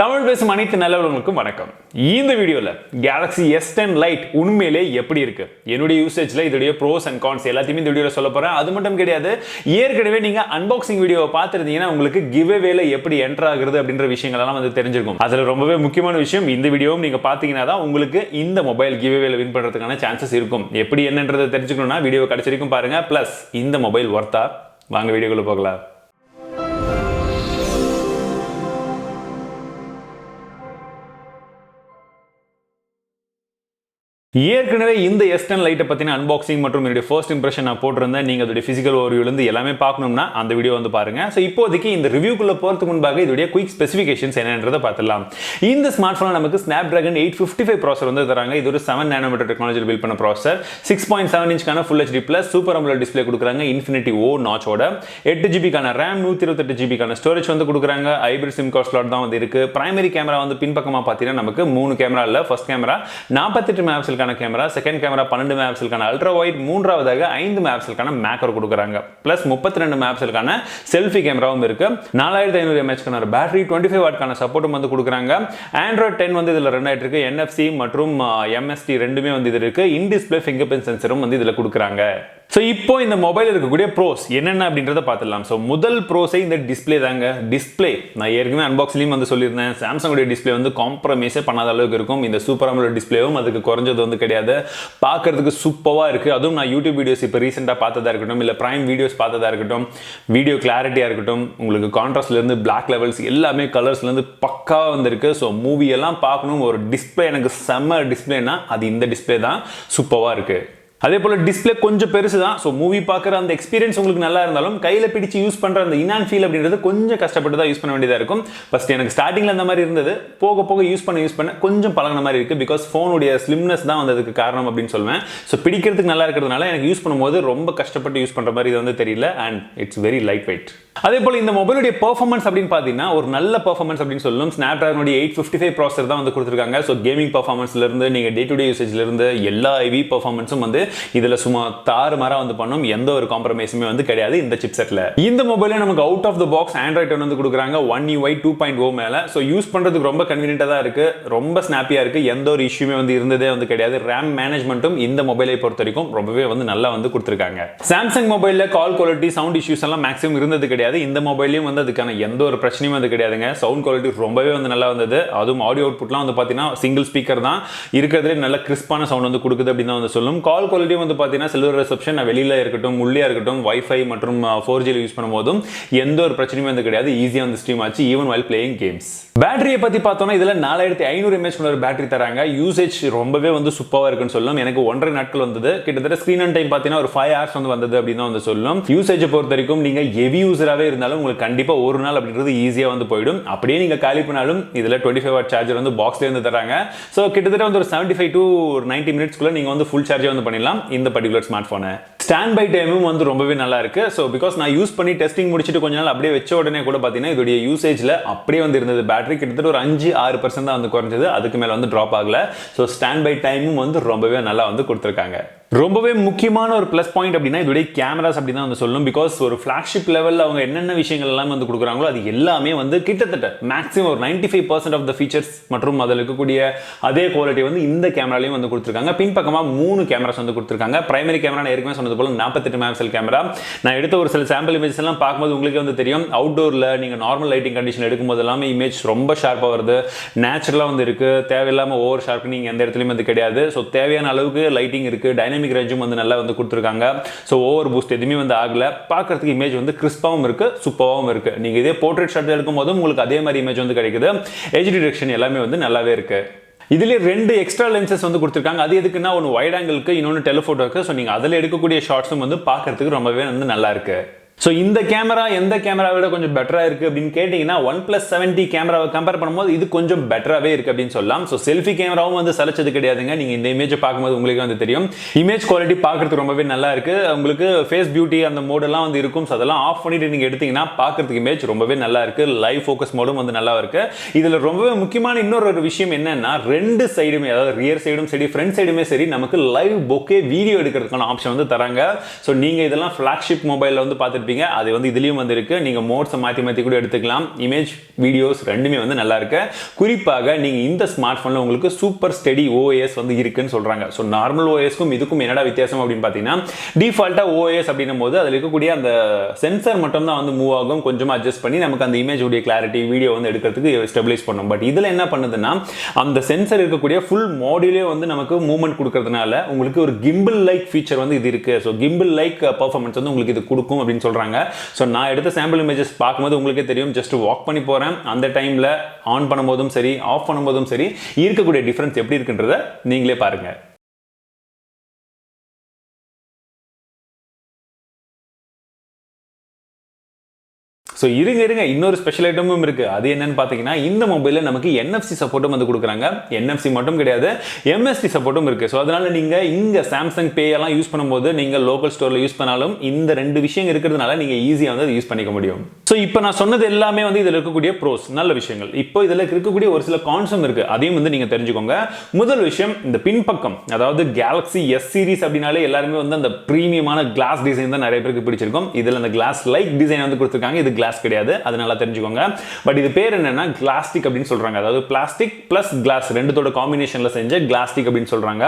தமிழ் பேசும் அனைத்து நல்லவர்களுக்கும் வணக்கம். இந்த வீடியோல Galaxy S10 Lite உண்மையிலே எப்படி இருக்கு, என்னுடைய யூசேஜ்ல இதோட ப்ரோஸ் அண்ட் கான்ஸ் எல்லாத்தையுமே இந்த வீடியோல சொல்ல போறேன். அது மட்டும் கிடையாது, ஏற்கனவே நீங்க அன்பாக்சிங் வீடியோவை பார்த்திருந்தீங்கன்னா உங்களுக்கு கிவ்அவேல எப்படி என்டர் ஆகுறது அப்படின்ற விஷயங்கள் எல்லாம் வந்து தெரிஞ்சிருக்கும். அதுல ரொம்பவே முக்கியமான விஷயம், இந்த வீடியோவும் நீங்க பாத்தீங்கன்னா தான் உங்களுக்கு இந்த மொபைல் கிவ்அவேல வின் பண்றதுக்கான சான்சஸ் இருக்கும். எப்படி என்னன்றதை தெரிஞ்சுக்கணும்னா வீடியோ கடைசி வரைக்கும் பாருங்க. பிளஸ் இந்த மொபைல் வர்த்தா? வாங்க வீடியோக்குள்ள போகலாம். ஏற்கனவே இந்த S10 Lite பத்தின அன்பாக்சிங் மற்றும் என்னுடைய ஃபர்ஸ்ட் இம்ப்ரெஷன் நான் போட்டிருந்தேன். நீங்க அதோட பிசிக்கல் ஓவர்வியூல இருந்து எல்லாமே பார்க்கணும்னா அந்த வீடியோ வந்து பாருங்க. சோ இப்போதைக்கு இந்த ரிவ்யூக்குள்ள போறதுக்கு முன்பாக இதோட குயிக் ஸ்பெசிஃபிகேஷன்ஸ் என்னன்றதை பார்த்துடலாம். இந்த ஸ்மார்ட் போன் நமக்கு Snapdragon 855 ப்ராசஸர் வந்து தராங்க. இது ஒரு 7 நானோமீட்டர் டெக்னாலஜியில் பில்ட் பண்ண processor. 6.7 இன்ச்க்கான Full HD Plus super AMOLED display கொடுக்குறாங்க. Infinity O நாட்சோட 8GB கான RAM 128GB கான ஸ்டோரேஜ் வந்து கொடுக்குறாங்க. ஹைபிரிட் சிம் கார்டு ஸ்லாட் தான் வந்து இருக்கு. பிரைமரி கேமரா வந்து பின்பக்கமா பார்த்தீங்கன்னா நமக்கு 3 கேமரா இல்ல. First camera 48 megapixel camera, second camera 12 மெகாபிக்சலுக்கான அல்ட்ரா வைட், மூன்றாவதாக 5 மெகாபிக்சலுக்கான மேக்ரோ கொடுக்குறாங்க. பிளஸ் 32 மெகாபிக்சலுக்கான செல்ஃபி கேமராவும் இருக்கு. 4500 mAh பேட்டரி, 25 வாட்கான சப்போர்ட்டும் வந்து கொடுக்குறாங்க. Android 10 வந்து இதுல ரன் ஆயிட்டு இருக்கு. NFC மற்றும் MST ரெண்டுமே வந்து இது இருக்கு. இன் டிஸ்ப்ளே ஃபிங்கர் பிரிண்ட் சென்சரும் வந்து இதுல கொடுக்குறாங்க. சோ இப்போ இந்த மொபைல் இருக்கக்கூடிய ப்ரோஸ் என்னென்ன அப்படின்றத பார்த்துடலாம். சோ முதல் ப்ரோஸே இந்த டிஸ்ப்ளே தாங்க. டிஸ்ப்ளே நான் ஏற்கனவே அன்பாக்சிங்லயும் வந்து சொல்லியிருந்தேன், சாம்சங்குடைய டிஸ்ப்ளே வந்து காம்ப்ரமைஸே பண்ணாத அளவுக்கு இருக்கும். இந்த சூப்பர் AMOLED டிஸ்ப்ளேவும் அதுக்கு குறைஞ்சது வந்து கிடையாது. பார்க்கறதுக்கு சூப்பராக இருக்கு. அதுவும் நான் யூடியூப் வீடியோஸ் இப்போ ரீசெண்டாக பார்த்ததா இருக்கட்டும், இல்லை பிரைம் வீடியோஸ் பார்த்ததா இருக்கட்டும், வீடியோ கிளாரிட்டியாக இருக்கட்டும், உங்களுக்கு கான்ட்ராஸ்ட்லேருந்து பிளாக் லெவல்ஸ் எல்லாமே கலர்ஸ்லேருந்து பக்காவாக வந்திருக்கு. ஸோ மூவி எல்லாம் பார்க்கணும், ஒரு டிஸ்பிளே எனக்கு செம்ம டிஸ்பிளேனா அது இந்த டிஸ்பிளே தான். சூப்பராக இருக்கு. அதே போல டிஸ்ப்ளே கொஞ்சம் பெருசு தான். ஸோ மூவி பார்க்குற அந்த எக்ஸ்பீரியன்ஸ் உங்களுக்கு நல்லா இருந்தாலும் கையில் பிடிச்சி யூஸ் பண்ணுற அந்த இன் ஃபீல் அப்படின்றது கொஞ்சம் கஷ்டப்பட்டு தான் யூஸ் பண்ண வேண்டியதாக இருக்கும். ஃபர்ஸ்ட் எனக்கு ஸ்டார்டிங்கில் அந்த மாதிரி இருந்தது. போக போக யூஸ் பண்ண கொஞ்சம் பழகின மாதிரி இருக்குது. பிகாஸ் ஃபோனுடைய ஸ்லிம்னஸ் தான் வந்து அதுக்கு காரணம் அப்படின்னு சொல்லுவேன். ஸோ பிடிக்கிறதுக்கு நல்லா இருக்கிறதுனால எனக்கு யூஸ் பண்ணும்போது ரொம்ப கஷ்டப்பட்டு யூஸ் பண்ணுற மாதிரி இது வந்து தெரியல. And it's very light weight. அதே போல இந்த மொபைலுடைய பெர்ஃபார்மன்ஸ் அப்படின்னு பார்த்தீங்கன்னா ஒரு நல்ல பெர்ஃபார்மன்ஸ் அப்படின்னு சொல்லணும். Snapdragon 855 ப்ராசஸர் தான் வந்து கொடுத்துருக்காங்க. ஸோ கேமிங் பெர்ஃபார்மன்ஸ்ல இருந்து நீங்க டே டு டே யூசேஜ்ல இருந்து எல்லா ஐவி பெர்ஃபார்மன்ஸும் வந்து இதுல சும்மா தாறுமாறா வந்து பண்ணும். எந்த ஒரு காம்ப்ரமைஸுமே வந்து கிடையாது இந்த சிப்செட்ல. இந்த மொபைலே நமக்கு out of the box Android 10 வந்து கொடுக்குறாங்க. One UI 2.0 மேல. ஸோ யூஸ் பண்றதுக்கு ரொம்ப கன்வீனியன்ட்டா தான் இருக்கு, ரொம்ப ஸ்னாப்பியா இருக்கு. எந்த ஒரு இஷ்யூமே வந்து இருந்ததே வந்து கிடையாது. RAM மேனேஜ்மெண்ட்டும் இந்த மொபைலை பொறுத்த வரைக்கும் ரொம்பவே வந்து நல்லா வந்து கொடுத்துருக்காங்க. சாம்சங் மொபைல்ல கால் குவாலிட்டி, சவுண்ட் இஷ்யூஸ் எல்லாம் மேக்ஸிமம் இருந்தது கிடையாது. இந்த மொபைலையும் வந்து அதுக்கான எந்த ஒரு பிரச்சனையும் வந்து கிடையாதுங்க. சவுண்ட் குவாலிட்டி ரொம்பவே வந்து நல்லா வந்தது. அதுவும் ஆடியோ அவுட்புட்லாம் வந்து பார்த்தீங்கன்னா சிங்கிள் ஸ்பீக்கர் தான் இருக்கிறதுலே நல்ல கிறிஸ்பான சவுண்ட் வந்து கொடுக்குது அப்படின்னு தான் வந்து சொல்லும். கால் குவாலிட்டி வந்து பார்த்தீங்கன்னா செல்லுலர் ரிசப்ஷன் வெளியில இருக்கட்டும், உள்ளே இருக்கட்டும், வைஃபை மற்றும் 4G யூஸ் பண்ணும்போதும் எந்த ஒரு பிரச்சனையும் வந்து கிடையாது. ஈஸியாக வந்து ஸ்ட்ரீம் ஆச்சு ஈவன் வைல் பிளேயிங் கேம்ஸ். பேட்டரியை பத்தி பார்த்தோம்னா இதுல 4500 mAh ஒரு பேட்டரி தராங்க. யூசேஜ் ரொம்பவே வந்து சூப்பராக இருக்குன்னு சொல்லலாம். எனக்கு 1.5 நாட்கள் வந்தது. கிட்டத்தட்ட ஸ்கிரீன் ஆன் டைம் பார்த்தீங்கன்னா ஒரு 5 hours வந்து வந்தது அப்படின்னு தான் வந்து சொல்லணும். யூசேஜை பொறுத்த வரைக்கும் நீங்க ஹெவி யூசராகவே இருந்தாலும் உங்களுக்கு கண்டிப்பா ஒரு நாள் அப்படின்றது ஈஸியா வந்து போயிடும். அப்படியே நீங்க காலி பண்ணாலும் இதுல 25 வாட் சார்ஜர் வந்து பாக்ஸ்ல இருந்து தராங்க. சோ கிட்டத்தட்ட வந்து ஒரு 75 to 90 மினிட்ஸ்க்குள்ள நீங்க வந்து ஃபுல் சார்ஜ் வந்து பண்ணிடலாம் இந்த பர்டிகுலர் ஸ்மார்ட் போனை. ஸ்டாண்ட் பை டைமும் வந்து ரொம்பவே நல்லா இருக்கு. ஸோ பிகாஸ் நான் யூஸ் பண்ணி டெஸ்டிங் முடிச்சுட்டு கொஞ்ச நாள் அப்படியே வச்ச உடனே கூட பார்த்தீங்கன்னா இதோடைய யூசேஜ்ல அப்படியே வந்து இருந்தது. பேட்டரி கிட்டத்தட்ட ஒரு 5-6% தான் வந்து குறைஞ்சது. அதுக்கு மேல வந்து ட்ராப் ஆகல. ஸோ ஸ்டாண்ட் பை டைமும் வந்து ரொம்பவே நல்லா வந்து கொடுத்துருக்காங்க. ரொம்பவே முக்கியமான ஒரு பிளஸ் பாயிண்ட் அப்படின்னா இதோடைய கேமராஸ் அப்படி தான் வந்து சொல்லணும். பிகாஸ் ஒரு ஃபிளாக்ஷிப் லெவலில் அவங்க என்னென்ன விஷயங்கள் எல்லாம் வந்து கொடுக்குறாங்களோ அது எல்லாமே வந்து கிட்டத்தட்ட மேக்ஸிமம் ஒரு 95% ஆஃப் த ஃபீச்சர்ஸ் மற்றும் அதில் இருக்கக்கூடிய அதே குவாலிட்டி வந்து இந்த கேமராலையும் வந்து கொடுத்துருக்காங்க. பின்பக்கமாக 3 கேமராஸ் வந்து கொடுத்துருக்காங்க. பிரைமரி கேமரா நான் ஏற்கனவே சொன்னது போல 48 மெகாபிக்சல் கேமரா. நான் எடுத்த ஒரு சில சாம்பிள் இமேஜஸ் எல்லாம் பார்க்கும்போது உங்களுக்கு வந்து தெரியும். அவுட்டோரில் நீங்கள் நார்மல் லைட்டிங் கண்டிஷன் எடுக்கும்போது எல்லாமே இமேஜ் ரொம்ப ஷார்ப்பாக வருது, நேச்சுரலாக வந்து இருக்கு. தேவையில்லாமல் ஓவர் ஷார்ப்னிங் எந்த இடத்துலையும் வந்து கிடையாது. ஸோ தேவையான அளவுக்கு லைட்டிங் இருக்கு. டைனமிக் ரேஞ்சும் வந்து நல்லா வந்து கொடுத்துருக்காங்க. ஸோ ஓவர் பூஸ்ட் எதுவுமே வந்து ஆகல. பார்க்கறதுக்கு இமேஜ் வந்து கிறிஸ்பாவும் இருக்கு, சூப்பராகவும் இருக்கு. நீங்க இதே போர்ட்ரேட் ஷாட் எடுக்கும் போதும் உங்களுக்கு அதே மாதிரி இமேஜ் வந்து கிடைக்குது. எட்ஜ் டிடெக்ஷன் எல்லாமே வந்து நல்லாவே இருக்கு. இதுல 2 எக்ஸ்ட்ரா லென்சஸ் வந்து கொடுத்துருக்காங்க. அது எதுக்குன்னா ஒன்று வைட் ஆங்கிளுக்கு, இன்னொன்று டெலிஃபோட்டோக்கு. ஸோ நீங்க அதில் எடுக்கக்கூடிய ஷாட்ஸும் வந்து பார்க்கறதுக்கு ரொம்பவே வந்து நல்லா இருக்கு. ஸோ இந்த கேமரா எந்த கேமராவை விட கொஞ்சம் பெட்டராக இருக்குது அப்படின்னு கேட்டிங்கன்னா OnePlus 7T கேமராவை கம்பேர் பண்ணும்போது இது கொஞ்சம் பெட்டராகவே இருக்குது அப்படின்னு சொல்லலாம். ஸோ செல்ஃபி கேமராவும் வந்து சலைச்சது கிடையாதுங்க. நீங்கள் இந்த இமேஜை பார்க்கும்போது உங்களுக்கு வந்து தெரியும். இமேஜ் குவாலிட்டி பார்க்கறதுக்கு ரொம்பவே நல்லா இருக்குது. உங்களுக்கு ஃபேஸ் பியூட்டி அந்த மோடெல்லாம் வந்து இருக்கும். ஸோ அதெல்லாம் ஆஃப் பண்ணிட்டு நீங்கள் எடுத்தீங்கன்னா பார்க்கறதுக்கு இமேஜ் ரொம்பவே நல்லா இருக்குது. லைவ் ஃபோக்கஸ் மோடும் வந்து நல்லா இருக்குது. இதில் ரொம்பவே முக்கியமான இன்னொரு விஷயம் என்னன்னா 2 சைடுமே, அதாவது ரியர் சைடும் சரி ஃப்ரண்ட் சைடுமே சரி நமக்கு லைவ் பொக்கே வீடியோ எடுக்கிறதுக்கான ஆப்ஷன் வந்து தராங்க. ஸோ நீங்கள் இதெல்லாம் ஃப்ளாக்ஷிப் மொபைலில் வந்து பார்த்துட்டு பார்த்துருப்பீங்க. அது வந்து இதுலயும் வந்து இருக்கு. நீங்க மோட்ஸை மாற்றி கூட எடுத்துக்கலாம். இமேஜ் வீடியோஸ் ரெண்டுமே வந்து நல்லா இருக்கு. குறிப்பாக நீங்க இந்த ஸ்மார்ட் போன்ல உங்களுக்கு சூப்பர் ஸ்டெடி ஓஎஸ் வந்து இருக்குன்னு சொல்றாங்க. ஸோ நார்மல் ஓஎஸ்க்கும் இதுக்கும் என்னடா வித்தியாசம் அப்படின்னு பார்த்தீங்கன்னா, டிஃபால்ட்டா ஓஎஸ் அப்படின்னும் போது அதில் இருக்கக்கூடிய அந்த சென்சர் மட்டும் தான் வந்து மூவ் ஆகும். கொஞ்சமா அட்ஜஸ்ட் பண்ணி நமக்கு அந்த இமேஜ் உடைய கிளாரிட்டி வீடியோ வந்து எடுக்கிறதுக்கு ஸ்டெபிலைஸ் பண்ணும். பட் இதுல என்ன பண்ணுதுன்னா, அந்த சென்சர் இருக்கக்கூடிய ஃபுல் மாடியூலே வந்து நமக்கு மூவ்மெண்ட் கொடுக்கறதுனால உங்களுக்கு ஒரு கிம்பிள் லைக் ஃபீச்சர் வந்து இது இருக்கு. ஸோ கிம்பிள் லைக் பர்ஃபார்மன்ஸ் வந்து உங்களுக்கு இது கொடுக்கும் அப்படின்னு சொல்றாங்க. ஸோ நான் எடுத்த சாம்பிள் இமேஜஸ் பார்க்கும்போது உங்களுக்கே தெரியும். ஜஸ்ட் வாக் பண்ணி போறேன். அந்த டைம்ல ஆன் பண்ணும்போதும் சரி, ஆஃப் பண்ணும்போதும் சரி, இருக்கக்கூடிய டிஃபரன்ஸ் எப்படி இருக்குன்றத நீங்களே பாருங்க. ஸோ இருங்க இன்னொரு ஸ்பெஷல் ஐட்டமும் இருக்கு. அது என்னன்னு பார்த்தீங்கன்னா, இந்த மொபைலில் நமக்கு என்எஃப்சி சப்போர்ட்டும் வந்து கொடுக்குறாங்க. என்எஃப்சி மட்டும் கிடையாது, எம்எஸ்டி சப்போர்ட்டும் இருக்கு. ஸோ அதனால நீங்க இங்க சாம்சங் பே எல்லாம் யூஸ் பண்ணும்போது நீங்க லோக்கல் ஸ்டோர்ல யூஸ் பண்ணாலும் இந்த ரெண்டு விஷயம் இருக்கிறதுனால நீங்க ஈஸியா வந்து யூஸ் பண்ணிக்க முடியும். ஸோ இப்போ நான் சொன்னது எல்லாமே வந்து இதில் இருக்கக்கூடிய ப்ரோஸ், நல்ல விஷயங்கள். இப்போ இதில் இருக்கக்கூடிய ஒரு சில கான்ஸும் இருக்கு. அதையும் வந்து நீங்க தெரிஞ்சுக்கோங்க. முதல் விஷயம், இந்த பின்பக்கம், அதாவது கேலக்ஸி எஸ் சீரிஸ் அப்படின்னாலே எல்லாருமே வந்து அந்த பிரீமியமான கிளாஸ் டிசைன் தான் நிறைய பேருக்கு பிடிச்சிருக்கும். இதில் அந்த கிளாஸ் லைக் டிசைன் வந்து கொடுத்துருக்காங்க. இது கிளாஸ் கிடையாது, அது நல்லா தெரிஞ்சுக்கோங்க. பட் இது பேர் என்னன்னா கிளாஸ்டிக் அப்படின்னு சொல்றாங்க. அதாவது பிளாஸ்டிக் பிளஸ் கிளாஸ் ரெண்டுத்தோட காம்பினேஷன்ல செஞ்ச கிளாஸ்டிக் அப்படின்னு சொல்றாங்க.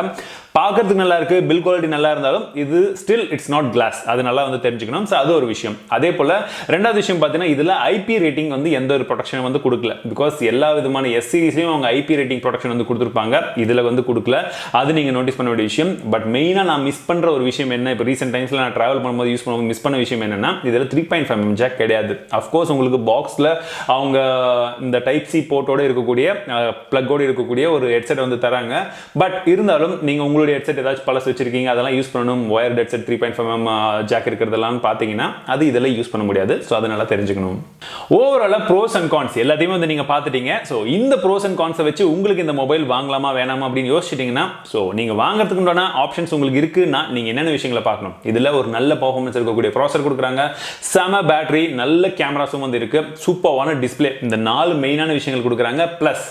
பார்க்கிறதுக்கு நல்லா இருக்கு, பில் குவாலிட்டி நல்லா இருந்தாலும் இது ஸ்டில் இட்ஸ் நாட் கிளாஸ். அது நல்லா வந்து தெரிஞ்சுக்கணும். அது ஒரு விஷயம். அதே போல ரெண்டாவது விஷயம் பார்த்தீங்கன்னா, இதுல ஐபி ரேட்டிங் வந்து எந்த ஒரு ப்ரொடெக்ஷன் வந்து கொடுக்கல. பிகாஸ் எல்லா விதமான எஸ் சீரிஸ்லயும் அவங்க ஐபி ரேட்டிங் ப்ரொடெக்ஷன் வந்து கொடுத்துருப்பாங்க. இதுல வந்து கொடுக்கல. அது நீங்க நோட்டீஸ் பண்ண வேண்டிய விஷயம். பட் மெயினா நான் மிஸ் பண்ற ஒரு விஷயம் என்ன, இப்போ ரீசென்ட் டைம்ஸ்ல நான் டிராவல் பண்ணும்போது யூஸ் பண்ணும்போது மிஸ் பண்ண விஷயம் என்னன்னா, இதுல 3.5mm ஜாக் கிடையாது. அஃப்கோர்ஸ் உங்களுக்கு பாக்ஸ்ல அவங்க இந்த டைப் சி போர்ட்டோட இருக்கக்கூடிய பிளக்கோட இருக்கக்கூடிய ஒரு ஹெட்செட் வந்து தராங்க. பட் இருந்தாலும் நீங்க உங்களுடைய ஹெட்செட் ஏதாச்சும் பழசு வச்சிருக்கீங்க, அதெல்லாம் யூஸ் பண்ணணும், ஒயர்ட் ஹெட்செட் 3.5mm ஜாக் இருக்கிறதெல்லாம் பார்த்தீங்கன்னா அது இதெல்லாம் யூஸ் பண்ண முடியாது. ஸோ அதனால தெரிஞ்சுக்கணும். ஓவராலா ப்ரோஸ் அண்ட் கான்ஸ் எல்லாத்தையுமே வந்து நீங்க பார்த்துட்டீங்க. ஸோ இந்த ப்ரோஸ் அண்ட் கான்ஸை வச்சு உங்களுக்கு இந்த மொபைல் வாங்கலாமா வேணாமா அப்படின்னு யோசிச்சிட்டீங்கன்னா, ஸோ நீங்க வாங்குறதுக்கு உண்டான ஆப்ஷன்ஸ் உங்களுக்கு இருக்குன்னா நீங்க என்னென்ன விஷயங்களை பார்க்கணும். இதுல ஒரு நல்ல பர்ஃபார்மன்ஸ் இருக்கக்கூடிய ப்ராசஸர் கொடுக்குறாங்க, செம பேட்டரி, நல்ல கேமராஸும் வந்து இருக்கு, சூப்பரான டிஸ்பிளே, இந்த 4 மெயினான விஷயங்கள் கொடுக்குறாங்க. பிளஸ்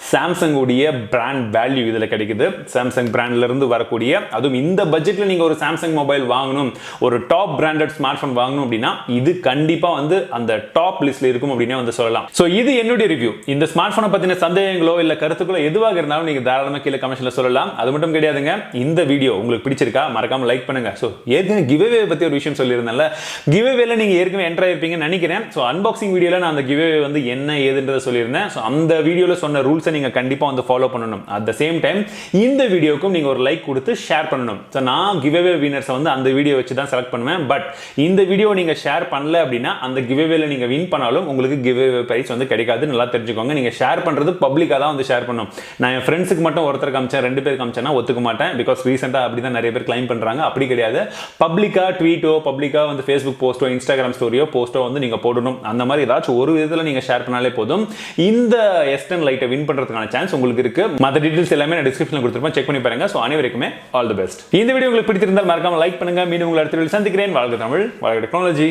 சாம்சங் உடைய பிராண்ட் வேல்யூ இதுல கிடைக்குது. சாம்சங் பிராண்ட்ல இருந்து வரக்கூடிய, அதுவும் இந்த பட்ஜெட்ல நீங்க ஒரு சாம்சங் மொபைல் வாங்கணும், ஒரு டாப் பிராண்டட் ஸ்மார்ட் போன் வாங்கணும் அப்படின்னா இது கண்டிப்பா வந்து அந்த டாப் லிஸ்ட்ல இருக்கும் அப்படினே வந்து சொல்லலாம். சோ இது என்னுடைய ரிவ்யூ. இந்த ஸ்மார்ட் போனை பத்தின சந்தேகங்களோ இல்ல கருத்துக்களோ எதுவாக இருந்தாலும் நீங்க தாராளமா கீழே கமெண்ட்ஸ்ல சொல்லலாம். அது மட்டும் கிடையாதுங்க, இந்த வீடியோ உங்களுக்கு பிடிச்சிருக்கா மறக்காம லைக் பண்ணுங்க. சோ ஏற்கனவே கிவ்அவே பத்தி ஒரு விஷயம் சொல்லியிருந்தேன்ல, கிவ்அவேல நீங்க ஏற்கனவே என்டர் ஆயிருப்பீங்கன்னு நினைக்கிறேன். சோ அன்பாக்சிங் வீடியோல நான் அந்த கிவ்அவே வந்து என்ன ஏதுன்றதை சொல்லியிருந்தேன். சோ அந்த வீடியோல சொன்ன ரூல்ஸ் நீங்க கண்டிப்பா வந்து ஃபாலோ பண்ணணும். அட் தி சேம் டைம் இந்த வீடியோக்கும் நீங்க ஒரு லைக் கொடுத்து ஷேர் பண்ணணும். சோ நான் கிவ்அவே வின்னர்ஸ் வந்து அந்த வீடியோ வச்சு தான் செலக்ட் பண்ணுவேன். பட் இந்த வீடியோ நீங்க ஷேர் பண்ணல அப்படின்னா அந்த கிவ்அவேல நீங்க வின் பண்ணாலும் உங்களுக்கு கிவ்அவே பிரைஸ் வந்து கிடைக்காது. நல்லா தெரிஞ்சுக்கோங்க. நீங்க ஷேர் பண்றது பப்ளிக்கா தான் வந்து ஷேர் பண்ணணும். நான் என் ஃப்ரெண்ட்ஸ்க்கு மட்டும் ஒருத்தர் காமிச்சேன், 2 பேர் காமிச்சேன்னா ஒத்துக்க மாட்டேன். பிகாஸ் ரீசெண்டா அப்படி தான் நிறைய பேர் கிளைம் பண்றாங்க. அப்படி கிடையாது. பப்ளிக்கா ட்வீட்டோ, பப்ளிக்கா வந்து ஃபேஸ்புக் போஸ்டோ, இன்ஸ்டாகிராம் ஸ்டோரியோ போஸ்டோ வந்து நீங்க போடணும். அந்த மாதிரி ஏதாச்சும் ஒரு விதத்துல நீங்க ஷேர் பண்ணாலே போதும். இந்த S10 லைட்டை வின் பண்றதுக்கான சான்ஸ் உங்களுக்கு இருக்கு. மற்ற டீடைல்ஸ் எல்லாமே நான் டிஸ்கிரிப்ஷன்ல கொடுத்திருப்பேன், செக் பண்ணி பாருங்க. சோ அனைவருக்குமே ஆல் தி பெஸ்ட். இந்த வீடியோ உங்களுக்கு பிடிச்சிருந்தால் மறக்காம லைக் பண்ணுங்க. மீண்டும் உங்களை அடுத்த வீடியோவில் சந்திக்கிறேன். வாழ்க தமிழ், வாழ்க டெக்னாலஜி.